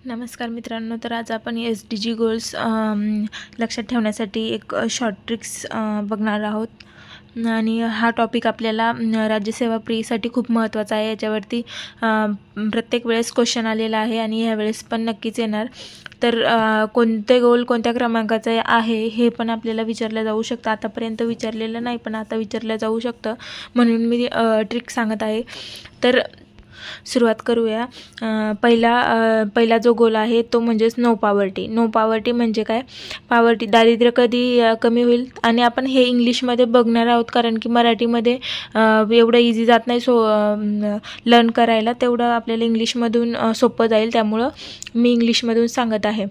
नमस्कार मित्रांनो, तर आज आपण SDG गोल्स लक्षात ठेवण्यासाठी एक शॉर्ट ट्रिक्स बघणार आहोत आणि हा टॉपिक आपल्याला राज्यसेवा प्रीसाठी खूप महत्त्वाचा आहे। याच्यावरती प्रत्येक वेळेस क्वेश्चन आलेला आहे आणि ह्या वेळेस पण नक्कीच येणार। तर कोणते गोल कोणत्या क्रमांकाचा आहे हे पण आपल्याला विचारलं जाऊ शकतं। आतापर्यंत विचारलेलं नाही पण आता विचारलं जाऊ शकतं, म्हणून मी ट्रिक सांगत आहे। तर सुरुवात करूया। पहिला जो गोल आहे तो म्हणजे नो पॉवर्टी। नो पॉवर्टी म्हणजे काय? पॉवर्टी दारिद्र्य कधी कमी होईल, आणि आपण हे इंग्लिशमध्ये बघणार आहोत कारण की मराठीमध्ये एवढं इझी जात नाही लर्न करायला, तेवढं आपल्याला इंग्लिशमधून सोपं जाईल, त्यामुळं मी इंग्लिशमधून सांगत आहे।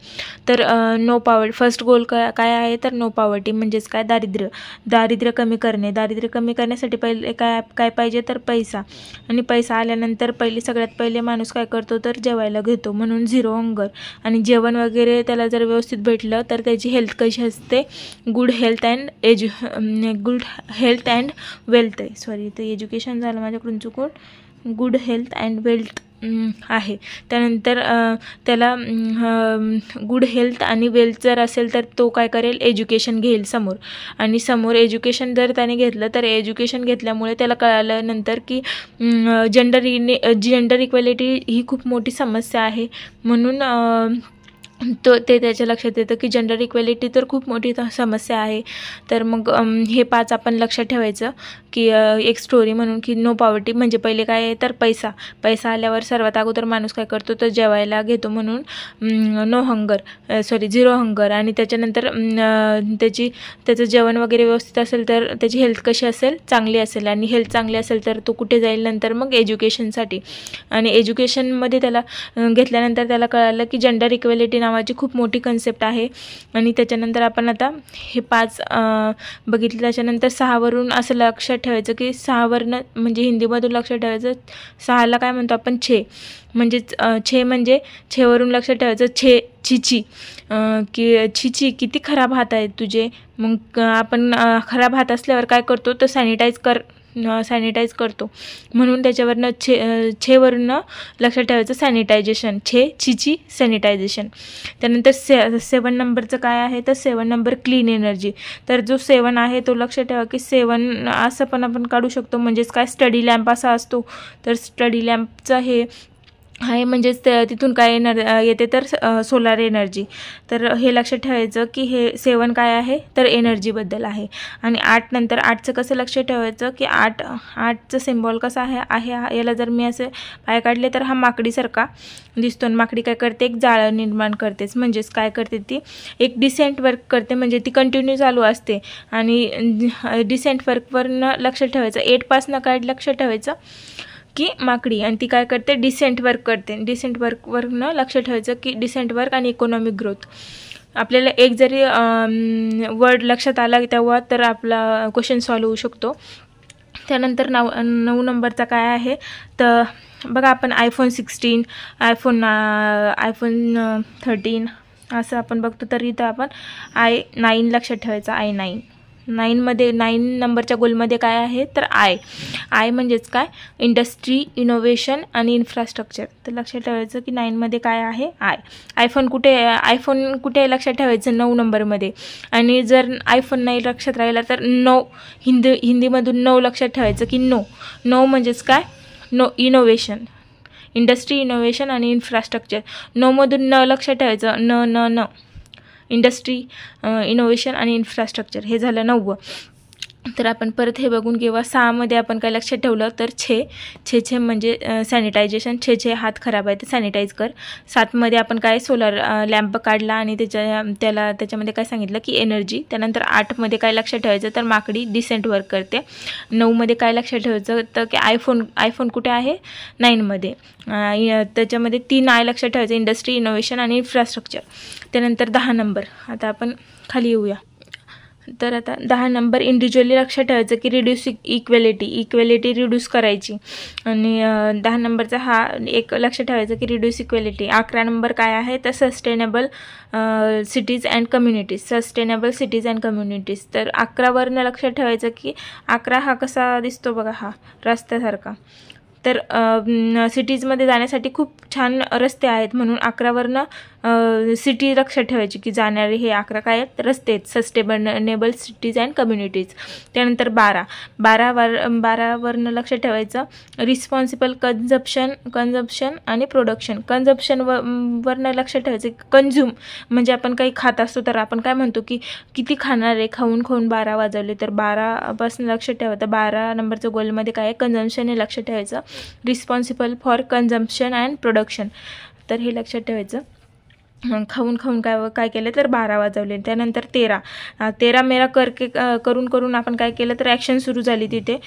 तर नो पॉवर्टी फर्स्ट गोल काय आहे? तर नो पॉवर्टी म्हणजेच काय? दारिद्र्य कमी करणे। दारिद्र्य कमी करण्यासाठी पहिले काय पाहिजे? तर पैसा, आणि पैसा आल्यानंतर सगळ्यात पहिले माणूस काय करतो? तर जेवायला घेतो, म्हणून झिरो हंगर। आणि जेवण वगैरे त्याला जर व्यवस्थित भेटलं तर त्याची हेल्थ कशी असते? गुड हेल्थ अँड वेल्थ आहे। सॉरी, ते एज्युकेशन झालं माझ्याकडून चुकून, गुड हेल्थ अँड वेल्थ आहे। त्यानंतर त्याला गुड हेल्थ आणि वेल्थ जर असेल तर तो काय करेल? एज्युकेशन घेईल समोर, आणि समोर एज्युकेशन जर त्याने घेतलं तर एज्युकेशन घेतल्यामुळे त्याला कळालं नंतर की जेंडर इक्वॅलिटी ही खूप मोठी समस्या आहे, म्हणून ते त्याच्या लक्षात येतं की जेंडर इक्वॅलिटी तर खूप मोठी समस्या आहे। तर मग हे 5 आपण लक्षात ठेवायचं की एक स्टोरी म्हणून की नो पॉवर्टी म्हणजे पहिले काय आहे? तर पैसा आल्यावर सर्वात अगोदर माणूस काय करतो? तर जेवायला घेतो, म्हणून झिरो हंगर। आणि त्याच्यानंतर त्याचं जेवण वगैरे व्यवस्थित असेल तर त्याची हेल्थ कशी असेल? चांगली असेल, आणि हेल्थ चांगली असेल तर तो कुठे जाईल? नंतर मग एज्युकेशनसाठी। आणि एज्युकेशनमध्ये त्याला घेतल्यानंतर त्याला कळालं की जेंडर इक्वॅलिटी नावाची खूप मोठी कन्सेप्ट आहे। आणि त्याच्यानंतर आपण आता हे 5 बघितले। त्याच्यानंतर 6 वरून असं लक्षात ठेवायचं की 6 वरून म्हणजे हिंदीमधून लक्षात ठेवायचं, 6ला काय म्हणतो आपण? म्हणजे छे वरून लक्षात ठेवायचं छिची, की छिची किती खराब हात आहेत तुझे। मग आपण खराब हात असल्यावर काय करतो? तर सॅनिटाईज करतो, म्हणून त्याच्यावरनं छेवरून लक्षात ठेवायचं सॅनिटायझेशन, छिची सॅनिटायझेशन। त्यानंतर 7 नंबरचं काय आहे? तर 7 नंबर क्लीन एनर्जी। तर जो 7 आहे तो लक्षात ठेवा की 7 असं पण आपण काढू शकतो, म्हणजेच काय? स्टडी लॅम्प असा असतो, तर स्टडी लॅम्पचं हे आहे, म्हणजेच तिथून काय येते? तर सोलार एनर्जी। तर हे लक्षात ठेवायचं की हे 7 काय आहे? तर एनर्जीबद्दल आहे। आणि 8 नंतर 8चं कसं लक्षात ठेवायचं की 8चं सिम्बॉल कसं आहे? याला जर मी असे पाय काढले तर हा माकडीसारखा दिसतो, आणि माकडी काय करते? एक जाळं निर्माण करतेच, म्हणजेच काय करते? ती एक डिसेंट वर्क करते, म्हणजे ती कंटिन्यू चालू असते। आणि डिसेंट वर्कवरनं लक्षात ठेवायचं 8 पासनं काय लक्षात ठेवायचं की माकडी, आणि ती काय करते? डिसेंट वर्क करते। डिसेंट वर्कवरनं लक्षात ठेवायचं की डिसेंट वर्क आणि इकॉनॉमिक ग्रोथ। आपल्याला एक जरी वर्ड लक्षात आला तेव्हा तर आपला क्वेश्चन सॉल्व्ह होऊ शकतो। त्यानंतर 9 नंबरचा काय आहे? तर बघा, आपण आयफोन 16, आयफोन 13 असं आपण बघतो, तर इथं आपण i9 लक्षात ठेवायचं। i9 नंबरच्या गोलमध्ये काय आहे? तर आय म्हणजेच काय? इंडस्ट्री, इनोव्हेशन आणि इन्फ्रास्ट्रक्चर। तर लक्षात ठेवायचं की 9मध्ये काय आहे? आयफोन कुठे आहे लक्षात ठेवायचं? 9 नंबरमध्ये। आणि जर आयफोन नाही लक्षात राहिला तर हिंदीमधून 9 लक्षात ठेवायचं की नो म्हणजेच काय? इनोव्हेशन, इंडस्ट्री, इनोव्हेशन आणि इन्फ्रास्ट्रक्चर। नोमधून न लक्षात ठेवायचं, न इंडस्ट्री, इनोव्हेशन आणि इन्फ्रास्ट्रक्चर। हे झालं 9. तर आपण परत हे बघून किंवा 6मध्ये आपण काय लक्षात ठेवलं? तर छे म्हणजे सॅनिटायझेशन। छे हात खराब आहे ते सॅनिटाईज कर। 7मध्ये आपण काय? सोलर लॅम्प काढला, आणि त्याच्यामध्ये काय सांगितलं की एनर्जी। त्यानंतर 8मध्ये काय लक्षात ठेवायचं? तर माकडी डिसेंट वर्क करते। 9मध्ये काय लक्षात ठेवायचं? तर की आयफोन कुठे आहे? 9मध्ये। त्याच्यामध्ये 3 आय लक्षात ठेवायचं, इंडस्ट्री, इनोव्हेशन आणि इन्फ्रास्ट्रक्चर। त्यानंतर 10 नंबर, आता आपण खाली येऊया। तर आता 10 नंबर इंडिव्हिज्युअली लक्षात ठेवायचं की रिड्यूस इक्वेलिटी रिड्यूस करायची। आणि 10 नंबरचा हा एक लक्षात ठेवायचं की रिड्यूस इक्वेलिटी। 11 नंबर काय आहे? तर सस्टेनेबल सिटीज अँड कम्युनिटीज। तर 11वरनं लक्षात ठेवायचं की 11 हा कसा दिसतो? बघा, हा रस्त्यासारखा, तर सिटीजमध्ये जाण्यासाठी खूप छान रस्ते आहेत, म्हणून 11वरनं सिटी लक्षात ठेवायची की जाणारे हे 11 काय आहेत, रस्ते आहेत, सस्टेनेबल सिटीज अँड कम्युनिटीज. त्यानंतर 12वरनं लक्षात ठेवायचं रिस्पॉन्सिबल कन्झम्पशन आणि प्रोडक्शन. वरनं लक्षात ठेवायचं कंझ्युम म्हणजे आपण काही खात असतो तर आपण काय म्हणतो की किती खाणार आहे, खाऊन 12 वाजवले, तर 12पासून लक्षात ठेवायचं. 12 नंबरचं गोलमध्ये काय आहे, कन्झम्पशन हे लक्षात ठेवायचं, responsible for consumption and production, तर हे लक्षात ठेवायचं. खाऊन काय केलं तर 12 वाजवले. त्यानंतर 13 मेरा करून आपण काय केलं तर ॲक्शन सुरू झाली तिथे.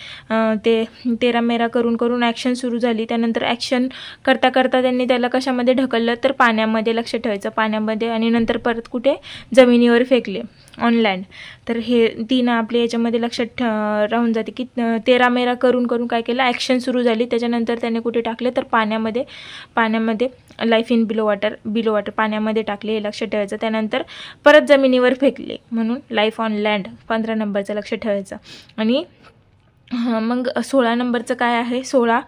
ते 13 मेरा करून ॲक्शन सुरू झाली. त्यानंतर ॲक्शन करता त्यांनी त्याला कशामध्ये ढकललं तर पाण्यामध्ये, लक्षात ठेवायचं पाण्यामध्ये, आणि नंतर परत कुठे जमिनीवर फेकले, ऑन लँड. तर हे 3 आपले याच्यामध्ये लक्षात राहून जाते की 13 मेरा करून काय केलं, ॲक्शन सुरू झाली. त्याच्यानंतर त्याने कुठे टाकले तर पाण्यामध्ये लाईफ इन बिलो वॉटर पाण्यामध्ये टाकले, हे लक्षात ठेवायचं. त्यानंतर परत जमिनीवर फेकले, म्हणून लाईफ ऑन लँड 15 नंबरचं लक्षात ठेवायचं. आणि मग 16 नंबरचं काय आहे, 16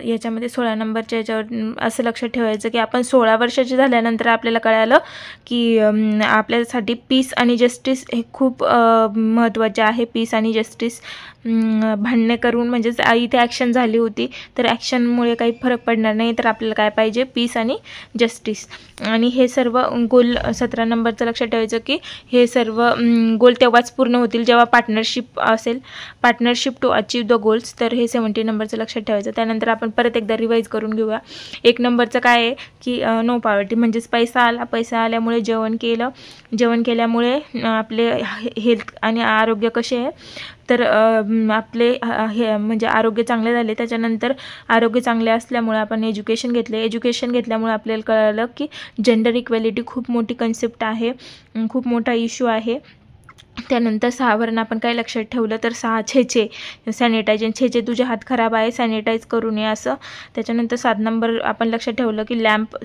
याच्यामध्ये 16 नंबरच्या याच्यावर असं लक्षात ठेवायचं की आपण 16 वर्षाचे झाल्यानंतर आपल्याला कळालं की आपल्यासाठी पीस आणि जस्टिस हे खूप महत्त्वाचे आहे. पीस आणि जस्टिस भांडणे करून म्हणजेच इथे ॲक्शन झाली होती, तर ॲक्शनमुळे काही फरक पडणार नाही, तर आपल्याला काय पाहिजे, पीस आणि जस्टिस. आणि हे सर्व गोल 17 नंबरचं लक्षात ठेवायचं की हे सर्व गोल तेव्हाच पूर्ण होतील जेव्हा पार्टनरशिप असेल, partnership to achieve the goals, तर हे 17 नंबरचं लक्षात ठेवायचं. त्यानंतर आपण परत एकदा रिवाईज करून घेऊया. 1 नंबरचं काय आहे की नो पॉवर्टी म्हणजेच पैसा आल्यामुळे जेवण केल्यामुळे आपले हेल्थ आणि आरोग्य कसे आहे, तर आपले हे म्हणजे आरोग्य चांगले झाले. त्याच्यानंतर आरोग्य चांगले असल्यामुळे आपण एज्युकेशन घेतल्यामुळे आपल्याला कळलं की जेंडर इक्वॅलिटी खूप मोठी कन्सेप्ट आहे, खूप मोठा इश्यू आहे. त्यानंतर 6वरनं आपण काय लक्षात ठेवलं तर 6 छेचे सॅनिटायझेशन, तुझे हात खराब आहे, सॅनिटाईज करून ये असं. त्याच्यानंतर 7 नंबर आपण लक्षात ठेवलं की लॅम्प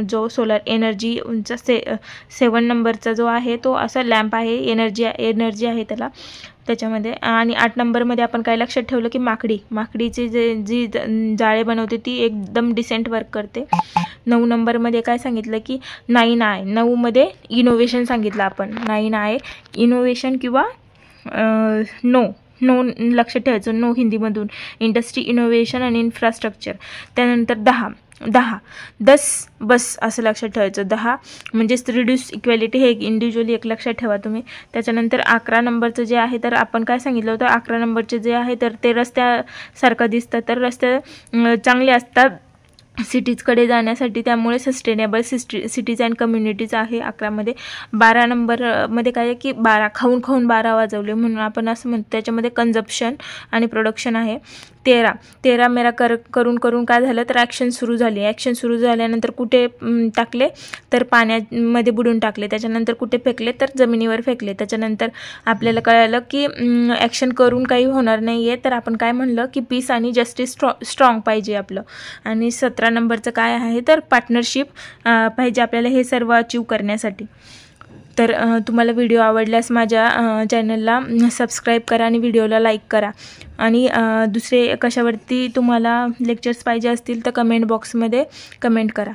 जो सोलर एनर्जीचा 7 नंबरचा जो आहे तो असा लॅम्प आहे, एनर्जी आहे त्याला त्याच्यामध्ये. आणि 8 नंबरमध्ये आपण काय लक्षात ठेवलं की माकडीची जी जाळे बनवते ती एकदम डिसेंट वर्क करते. 9 नंबरमध्ये काय सांगितलं की 9मध्ये इनोव्हेशन सांगितलं आपण. 9 आहे इनोव्हेशन किंवा नो लक्षात ठेवायचं, नो हिंदीमधून इंडस्ट्री, इनोव्हेशन आणि इन्फ्रास्ट्रक्चर. त्यानंतर 10 बस असं लक्षात ठेवायचं. 10 म्हणजेच रिड्यूस इक्वॅलिटी, हे इंडिव्हिज्युअली एक लक्षात ठेवा तुम्ही. त्याच्यानंतर 11 नंबरचं जे आहे तर आपण काय सांगितलं होतं, 11 नंबरचे जे आहे तर ते रस्त्यासारखं दिसतं, तर रस्ते चांगले असतात सिटीजकडे जाण्यासाठी, त्यामुळे सस्टेनेबल सिटीज अँड कम्युनिटीज आहे 11मध्ये. 12 नंबरमध्ये काय आहे की 12 खाऊन 12 वाजवले, म्हणून आपण असं म्हणतो, त्याच्यामध्ये कन्झम्पशन आणि प्रोडक्शन आहे. 13 मेरा करून काय झालं तर ॲक्शन सुरू झाल्यानंतर कुठे टाकले तर पाण्यामध्ये बुडून टाकले. त्याच्यानंतर कुठे फेकले तर जमिनीवर फेकले. त्याच्यानंतर आपल्याला कळालं की ॲक्शन करून काही होणार नाही आहे, तर आपण काय म्हणलं की पीस आणि जस्टिस स्ट्रॉंग पाहिजे आपलं. आणि 17 नंबरचं काय आहे तर पार्टनरशिप पाहिजे आपल्याला हे सर्व अचीव करण्यासाठी. तर तुम्हाला व्हिडिओ आवडल्यास माझ्या चॅनलला सबस्क्राईब करा आणि व्हिडिओला लाईक करा. आणि दुसरे कशावरती तुम्हाला लेक्चर्स पाहिजे असतील तर कमेंट बॉक्समध्ये कमेंट करा.